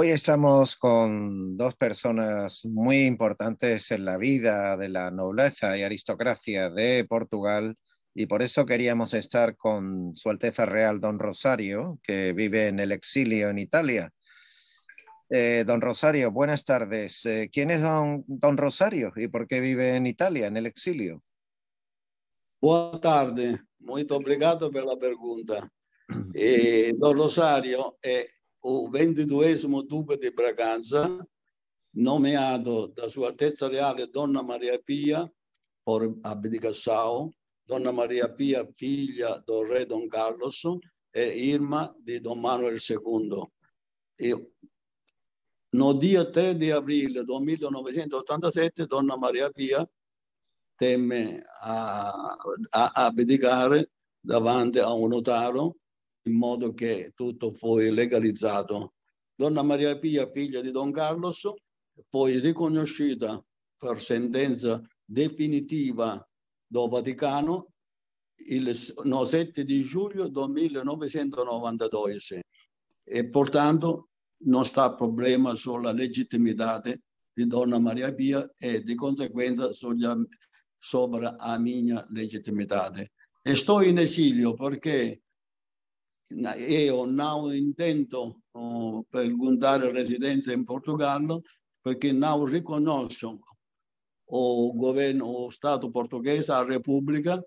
Hoy estamos con dos personas muy importantes en la vida de la nobleza y aristocracia de Portugal y por eso queríamos estar con Su Alteza Real Don Rosario, que vive en el exilio en Italia. Don Rosario, buenas tardes. ¿Quién es don Rosario y por qué vive en Italia, en el exilio? Boa tarde, muito obrigado pela pergunta. Don Rosario è il 22° duca di Braganza, nomeato da Sua Altezza Reale Donna Maria Pia por abdicação, Donna Maria Pia, figlia do re Don Carlos e irmã di Don Manuel II. No dia 3 di aprile del 1987, Donna Maria Pia temme a abdicare davanti a un notaio in modo che tutto fu legalizzato. Donna Maria Pia, figlia di Don Carlos, poi riconosciuta per sentenza definitiva del Vaticano il 7 di giugno del 1992 e pertanto non sta problema sulla legittimità di Donna Maria Pia e di conseguenza sopra a mia legittimità. E sto in esilio perché io non intendo perguntare residenza in Portogallo perché non riconosco o governo o Stato portoghese, a Repubblica,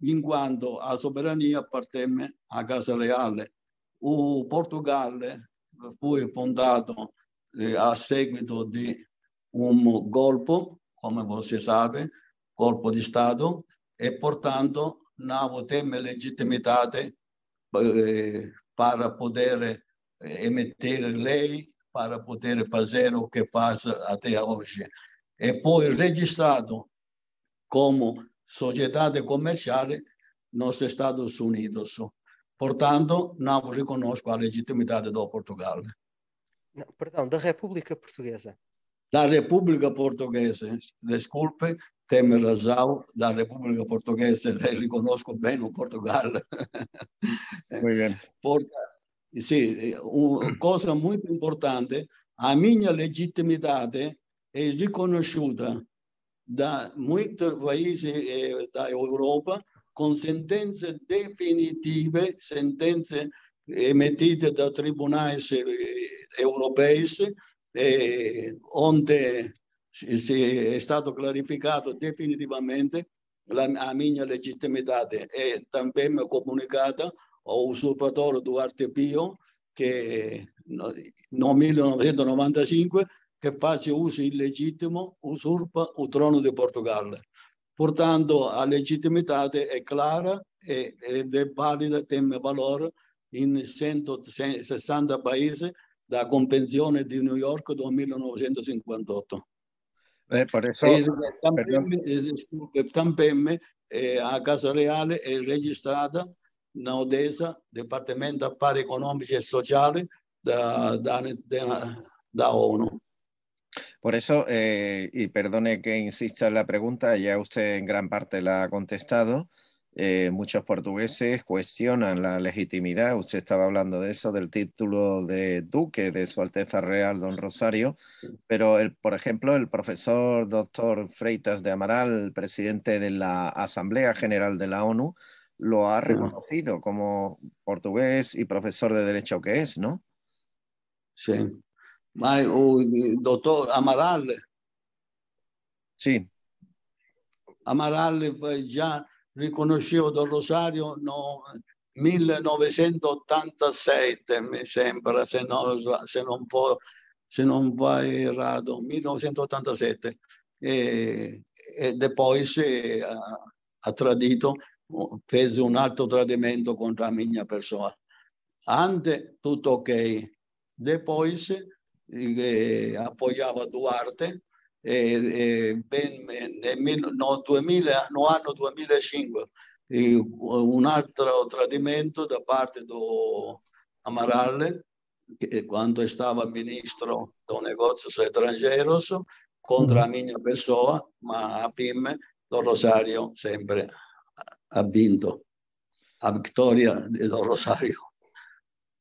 in quanto a sovrania appartiene a Casa Reale. Il Portogallo fu fondato a seguito di un colpo, come voi sapete, colpo di Stato, e pertanto non teme legittimità para poder emettere lei, para poder fazer o que faz até hoje. E poi registrato come sociedade commerciale nos Estados Unidos. Portanto, não riconosco a legitimidade do Portugal. Não, perdão, da República Portuguesa. Da República Portuguesa, desculpe, tem razão, da República Portuguesa riconosco bem o Portugal. Muy bien. Sì, una cosa molto importante, a mia legittimità è riconosciuta da molti paesi d'Europa con sentenze definitive, sentenze emettite da tribunali europei, onde è stato clarificato definitivamente la mia legittimità e también comunicata ao usurpatore Duarte Pio che nel 1995 che face uso illegittimo usurpa il trono di Portogallo. Portanto, la legittimità è clara ed è valida, teme valore in 160 paesi da Convenzione di New York del 1958. Por eso, También a Casa Reale è registrata na Odessa, Dipartimento Affari Economici e Sociali da ONU. Por eso, y perdone que insista en la pregunta, ya usted en gran parte la ha contestado. Muchos portugueses cuestionan la legitimidad. Usted estaba hablando de eso, del título de duque de Su Alteza Real Don Rosario, pero por ejemplo, el profesor doctor Freitas de Amaral, presidente de la Asamblea General de la ONU, lo ha reconocido como portugués y profesor de derecho que es, ¿no? Sí. Ma il dottor Amaral. Sì. Amaral già riconosceva Don Rosario nel 1987, mi sembra, se non va errato, 1987. E poi ha tradito, fece un altro tradimento contro la mia persona. Ante tutto ok. Poi appoggiava Duarte nel anno 2005 un altro tradimento da parte di Amaral che quando stava ministro dei negozi stranieri contro la mia persona, ma a PIM Don Rosario sempre ha vinto a vittoria di Don Rosario.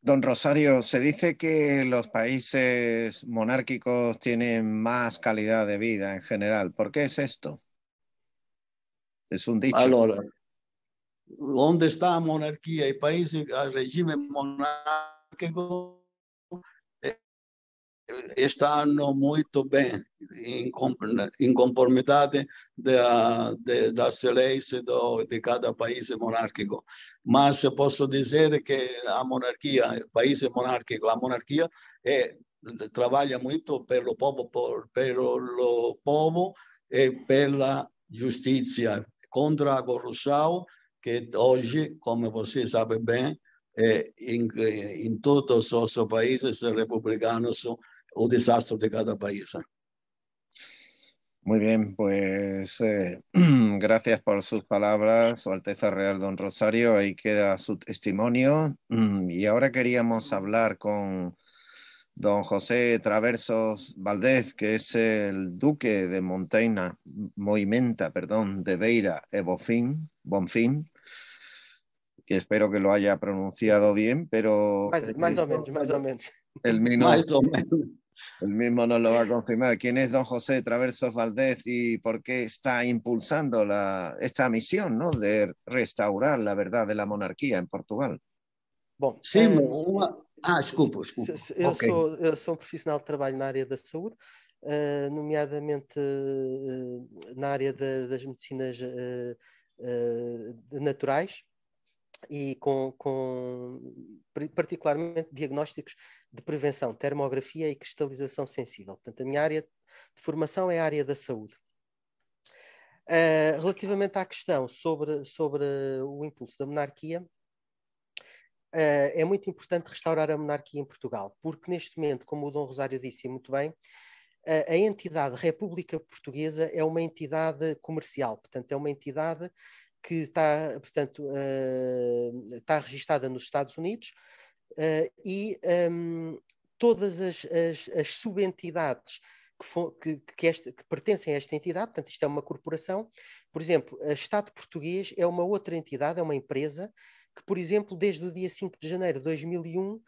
Don Rosario, se dice que los países monárquicos tienen más calidad de vida en general. ¿Por qué es esto? Es un dicho. Allora, onde está a monarquia e paesi a regime monarchico stanno molto bene in conformità das leis di cada paese monarchico. Ma se posso dire che a monarchia, il paese monarchico, a monarchia lavora molto per lo povo e per la giustizia contro la corruzione che oggi, come você sabe bene, in todos os países republicanos o desastre de cada país. Muy bien, pues gracias por sus palabras, Su Alteza Real Don Rosario. Ahí queda su testimonio. Y ahora queríamos hablar con don José Traversos Valdés, que es el duque de Moimenta, perdón, de Beira e Bonfim, que espero que lo haya pronunciado bien, pero Mais ou menos, mais ou menos. el mismo, Mais ou menos. el mismo nos lo va a confirmar. ¿Quién es don José Traversos Valdés y por qué está impulsando esta misión, ¿no?, de restaurar la verdad de la monarquía en Portugal? Bom, Sim, desculpa. Eu Ok. sou um profissional de trabalho na área da saúde, nomeadamente na área das medicinas naturais e particularmente diagnósticos de prevenção, termografia e cristalização sensível. Portanto, a minha área de formação é a área da saúde. Relativamente à questão sobre o impulso da monarquia, é muito importante restaurar a monarquia em Portugal, porque neste momento, como o Dom Rosário disse muito bem, a entidade República Portuguesa é uma entidade comercial, portanto é uma entidade que está, portanto, está registada nos Estados Unidos e todas as subentidades que pertencem a esta entidade, portanto isto é uma corporação, por exemplo, o Estado português é uma outra entidade, é uma empresa que, por exemplo, desde o dia 5 de janeiro de 2001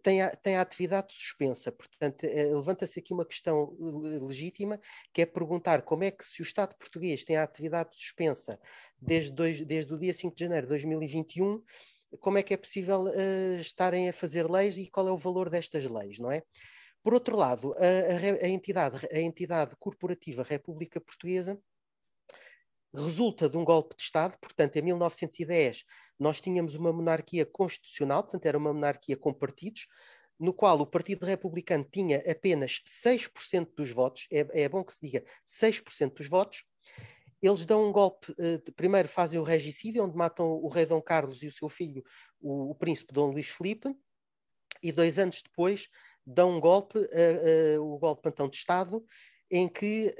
tem a atividade suspensa. Portanto, levanta-se aqui uma questão legítima, que é perguntar como é que, se o Estado português tem a atividade suspensa desde o dia 5 de janeiro de 2021, como é que é possível estarem a fazer leis e qual é o valor destas leis, não é? Por outro lado, a entidade corporativa República Portuguesa resulta de um golpe de Estado. Portanto, em 1910 nós tínhamos uma monarquia constitucional, portanto era uma monarquia com partidos, no qual o Partido Republicano tinha apenas 6% dos votos, é bom que se diga 6% dos votos. Eles dão um golpe, primeiro fazem o regicídio, onde matam o rei Dom Carlos e o seu filho, o príncipe Dom Luís Filipe, e 2 anos depois dão um golpe, o golpe então de Estado, em que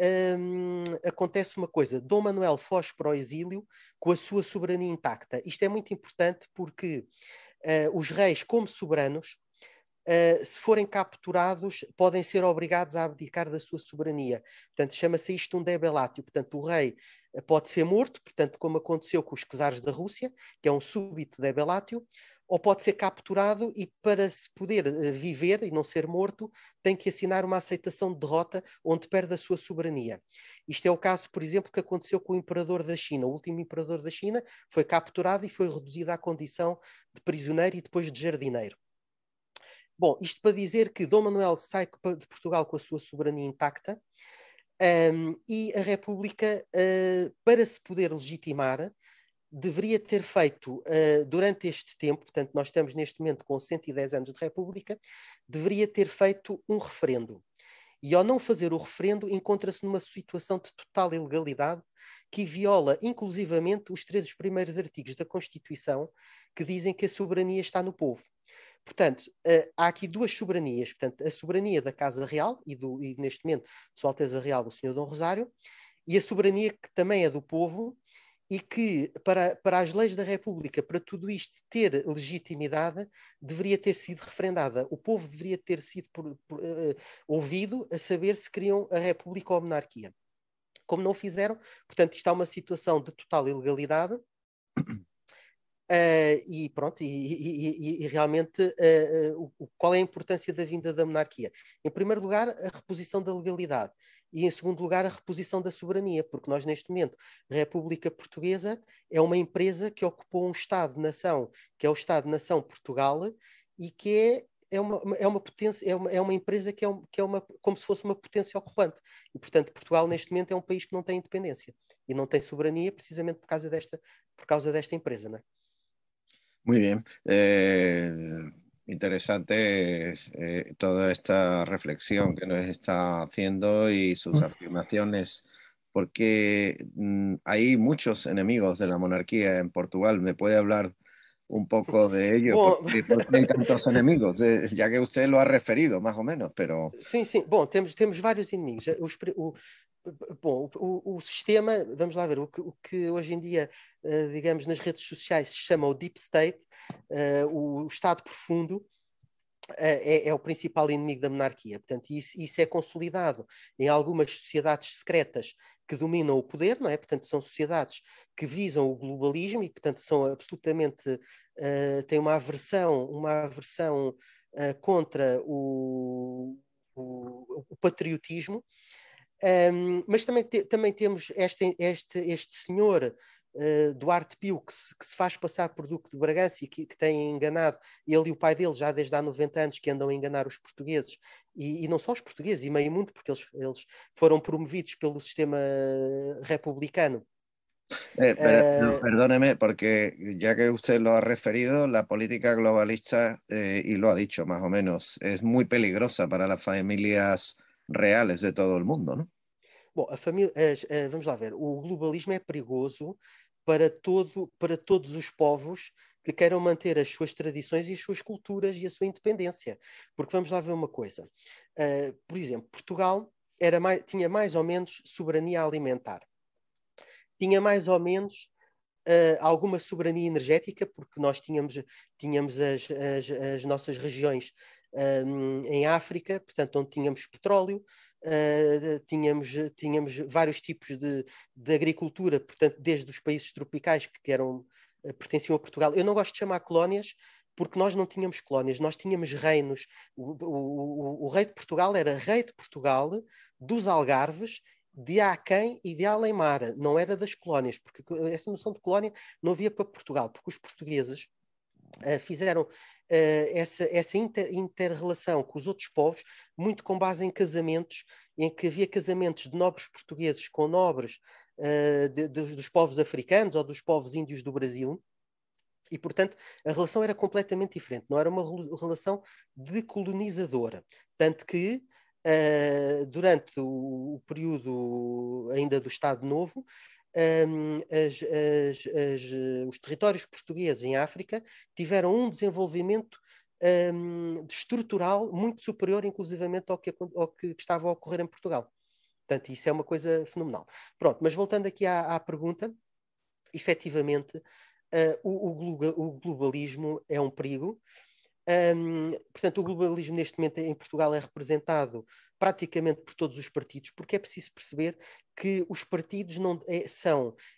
acontece uma coisa: Dom Manuel foge para o exílio com a sua soberania intacta. Isto é muito importante porque os reis, como soberanos, se forem capturados, podem ser obrigados a abdicar da sua soberania. Portanto, chama-se isto um debelatio. Portanto, o rei pode ser morto, portanto, como aconteceu com os czares da Rússia, que é um súbito debelatio, ou pode ser capturado e, para se poder viver e não ser morto, tem que assinar uma aceitação de derrota onde perde a sua soberania. Isto é o caso, por exemplo, que aconteceu com o imperador da China. O último imperador da China foi capturado e foi reduzido à condição de prisioneiro e depois de jardineiro. Bom, isto para dizer que Dom Manuel sai de Portugal com a sua soberania intacta, e a República, para se poder legitimar, deveria ter feito, durante este tempo, portanto nós estamos neste momento com 110 anos de República, deveria ter feito um referendo. E ao não fazer o referendo, encontra-se numa situação de total ilegalidade que viola inclusivamente os 3 primeiros artigos da Constituição, que dizem que a soberania está no povo. Portanto, há aqui 2 soberanias, portanto, a soberania da Casa Real e neste momento de Sua Alteza Real o Senhor Dom Rosário, e a soberania que também é do povo, e que para as leis da República, para tudo isto ter legitimidade, deveria ter sido referendada. O povo deveria ter sido ouvido a saber se queriam a República ou a monarquia. Como não fizeram, portanto, isto é uma situação de total ilegalidade. E pronto, e realmente qual é a importância da vinda da monarquia? Em primeiro lugar, a reposição da legalidade. E em segundo lugar, a reposição da soberania, porque nós neste momento, a República Portuguesa é uma empresa que ocupou um Estado-nação, que é o Estado-nação Portugal, e que é uma potência, é uma empresa que é uma, como se fosse uma potência ocupante. E, portanto, Portugal neste momento é um país que não tem independência e não tem soberania precisamente por causa desta empresa, não é? Muy bien. Interesante toda esta reflexión que nos está haciendo y sus afirmaciones, porque hay muchos enemigos de la monarquía en Portugal. ¿Me puede hablar un poco de ello? Bom, Por qué hay tantos enemigos? Ya que usted lo ha referido, más o menos, pero... sim, sim. Bom, temos vários inimigos. Bom, o sistema, vamos lá ver, o que hoje em dia, digamos, nas redes sociais se chama o Deep State, o Estado profundo, é o principal inimigo da monarquia. Portanto, isso é consolidado em algumas sociedades secretas que dominam o poder, não é? Portanto, são sociedades que visam o globalismo e, portanto, são absolutamente, têm uma aversão contra o patriotismo. Mas também temos este senhor Duarte Pio, que se faz passar por Duque de Bragança e que tem enganado, ele e o pai dele já desde há 90 anos que andam a enganar os portugueses, e não só os portugueses, e meio mundo, porque eles foram promovidos pelo sistema republicano. Perdóneme, porque ya que usted lo ha referido, la política globalista, y lo ha dicho más o menos, es muy peligrosa para las familias reales de todo el mundo, ¿no? Bom, vamos lá ver, o globalismo é perigoso para todos os povos que queiram manter as suas tradições e as suas culturas e a sua independência. Porque vamos lá ver uma coisa. Por exemplo, Portugal tinha mais ou menos soberania alimentar. Tinha mais ou menos alguma soberania energética, porque nós tínhamos as nossas regiões em África, portanto, onde tínhamos petróleo, tínhamos vários tipos de agricultura, portanto, desde os países tropicais que pertenciam a Portugal. Eu não gosto de chamar colónias, porque nós não tínhamos colónias, nós tínhamos reinos. O rei de Portugal era rei de Portugal, dos Algarves, de Aquém e de Além-Mar, não era das colónias, porque essa noção de colónia não havia para Portugal, porque os portugueses fizeram essa inter-relação com os outros povos, muito com base em casamentos, em que havia casamentos de nobres portugueses com nobres dos povos africanos ou dos povos índios do Brasil, e, portanto, a relação era completamente diferente, não era uma relação decolonizadora. Tanto que, durante o período ainda do Estado Novo, os territórios portugueses em África tiveram um desenvolvimento estrutural muito superior, inclusivamente, ao que estava a ocorrer em Portugal. Portanto, isso é uma coisa fenomenal. Pronto, mas voltando aqui à pergunta, efetivamente, o globalismo é um perigo. Portanto, o globalismo neste momento em Portugal é representado praticamente por todos os partidos, porque é preciso perceber que os partidos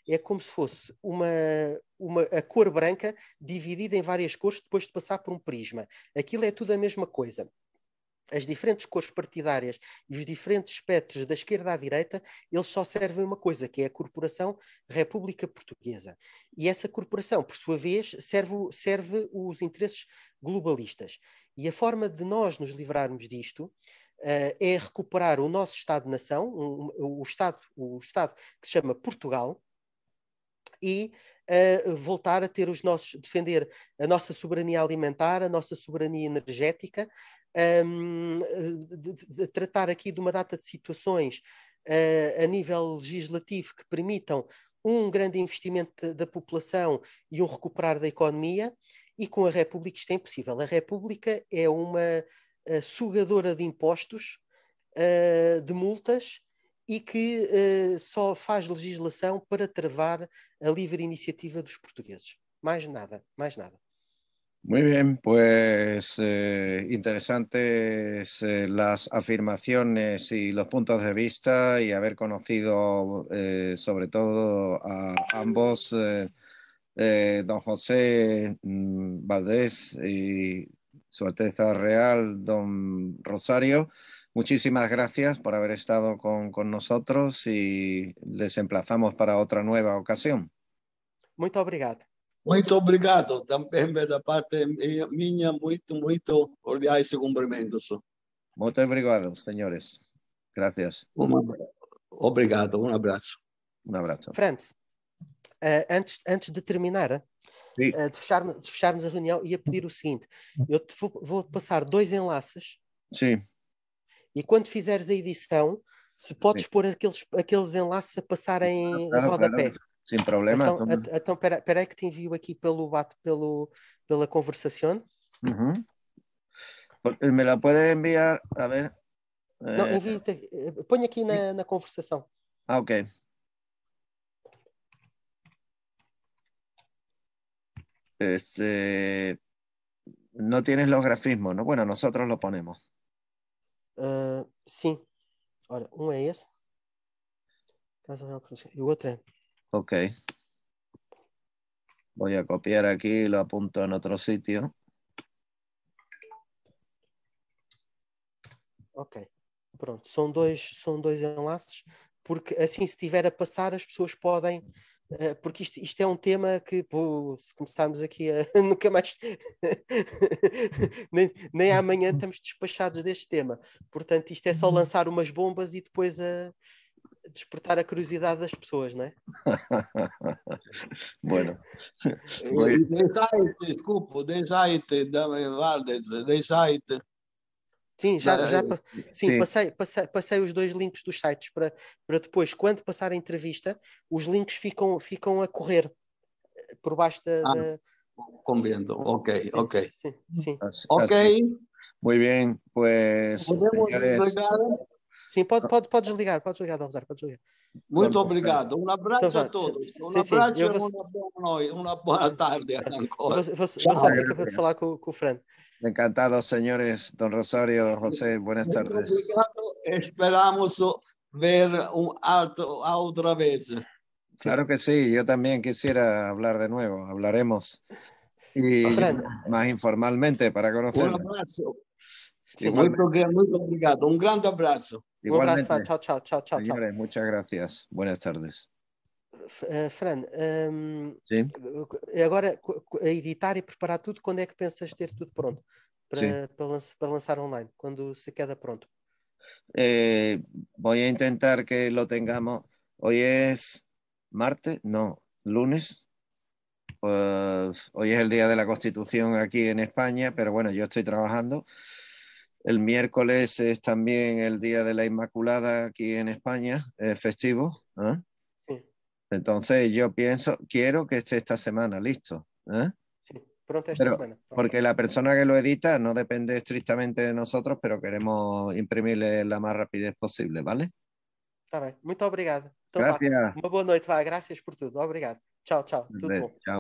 é como se fosse a cor branca dividida em várias cores depois de passar por um prisma. Aquilo é tudo a mesma coisa. As diferentes cores partidárias e os diferentes espectros da esquerda à direita, eles só servem uma coisa, que é a Corporação República Portuguesa. E essa corporação, por sua vez, serve os interesses globalistas. E a forma de nós nos livrarmos disto é recuperar o nosso Estado-nação, o Estado que se chama Portugal, e voltar a defender a nossa soberania alimentar, a nossa soberania energética, de tratar aqui de uma data de situações a nível legislativo que permitam um grande investimento da população e um recuperar da economia, e com a República isto é impossível. A República é uma sugadora de impostos, de multas, e que só faz legislação para travar a livre iniciativa dos portugueses. Mais nada, mais nada. Muy bien, pues interesantes las afirmaciones y los puntos de vista, y haber conocido sobre todo a ambos don José Valdés y Su Alteza Real, don Rosario, muchísimas gracias por haber estado con nosotros y les emplazamos para otra nueva ocasión. Muito obrigado. Muito obrigado também da parte minha, muito cordiais cumprimentos. Muito obrigado, señores. Gracias. Obrigado, um abraço. Un abrazo. Franz, antes de terminar, Sí. de fecharmos a reunião, ia pedir o seguinte: eu vou passar 2 enlaces. Sí. E quando fizeres a edição, se podes pôr aqueles enlaces a passarem em rodapé. Claro. Sin problema. Então espera aí que te envio aqui pela conversación. ¿Me la puede enviar? A ver. Não, põe aqui na conversação. Ok. No tienes los grafismos, ¿no? Bueno, nosotros lo ponemos. Sim. Ora, é esse. E o outro é. Ok. Voy a copiar aquí y lo apunto en otro sitio. Ok. Pronto. São dois enlaces, porque assim, se estiver a passar, as pessoas podem. Porque isto é um tema que, se começarmos aqui nunca mais nem amanhã estamos despachados deste tema. Portanto, isto é só lançar umas bombas e depois a despertar a curiosidade das pessoas, não é? Bueno. Deixai-te, Valdes, deixai-te. Sim, passei os 2 links dos sites para depois, quando passar a entrevista, os links ficam a correr por baixo da... Compreendo, ok. Sim. Ok. Muy bien, pues... Señores... Sim, podes ligar, Dom Rosário, podes ligar. Muito obrigado. Um abraço a todos. Um abraço e uma boa tarde ancora. Vou só aqui para falar com o Fran. Encantados, señores. Don Rosario, don José, buenas tardes. Obrigado. Esperamos ver otra vez. Claro que sí, yo también quisiera hablar de nuevo. Hablaremos. Y más informalmente para conocer. Un abrazo. Muito obrigado. Un grande abrazo. Igualmente. Un abrazo. Chao. Señores, muchas gracias. Buenas tardes. Fran, Sim? Agora a editar e preparar tudo, quando é que pensas ter tudo pronto para lançar online? Quando se queda pronto? Voy a intentar que lo tengamos. Hoy es martes, no, lunes. Hoy es el día de la Constitución aquí en España, pero bueno, yo estoy trabajando. El miércoles es también el día de la Inmaculada aquí en España, festivo. Sí. Entonces yo quiero que esté esta semana listo. Sí, pronto esta semana. Porque la persona que lo edita no depende estrictamente de nosotros, pero queremos imprimirle la más rapidez posible, ¿vale? Está bem, muito obrigado. Então, gracias. Uma boa noite, graças por tudo. Obrigado. Tchau. Tudo bom. Chao.